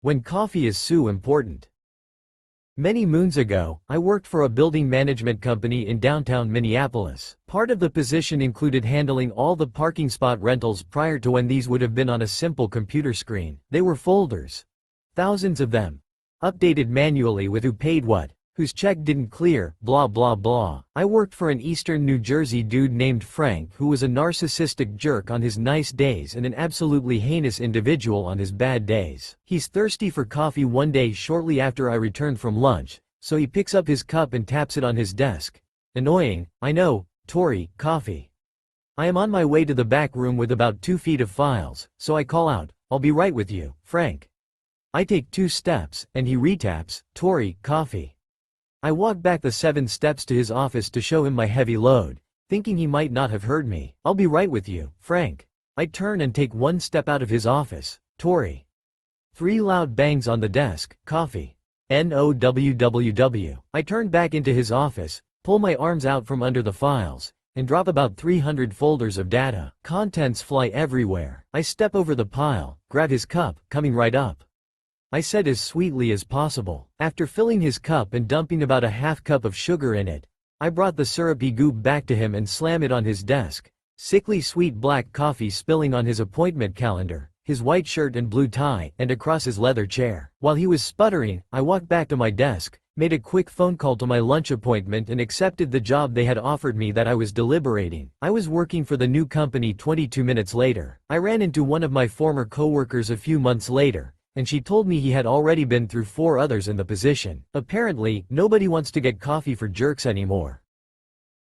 When coffee is so important. Many moons ago, I worked for a building management company in downtown Minneapolis. Part of the position included handling all the parking spot rentals prior to when these would have been on a simple computer screen. They were folders. Thousands of them. Updated manually with who paid what, whose check didn't clear, blah blah blah. I worked for an eastern New Jersey dude named Frank who was a narcissistic jerk on his nice days and an absolutely heinous individual on his bad days. He's thirsty for coffee one day shortly after I returned from lunch, so he picks up his cup and taps it on his desk. Annoying, I know, Tori, coffee. I am on my way to the back room with about 2 feet of files, so I call out, I'll be right with you, Frank. I take 2 steps, and he retaps, Tori, coffee. I walk back the 7 steps to his office to show him my heavy load, thinking he might not have heard me. I'll be right with you, Frank. I turn and take 1 step out of his office, Tori. 3 loud bangs on the desk, coffee. NOWWW. I turn back into his office, pull my arms out from under the files, and drop about 300 folders of data. Contents fly everywhere. I step over the pile, grab his cup, coming right up. I said as sweetly as possible. After filling his cup and dumping about a half cup of sugar in it, I brought the syrupy goop back to him and slam it on his desk. Sickly sweet black coffee spilling on his appointment calendar, his white shirt and blue tie, and across his leather chair. While he was sputtering, I walked back to my desk, made a quick phone call to my lunch appointment and accepted the job they had offered me that I was deliberating. I was working for the new company 22 minutes later. I ran into one of my former coworkers a few months later, and she told me he had already been through 4 others in the position. Apparently, nobody wants to get coffee for jerks anymore.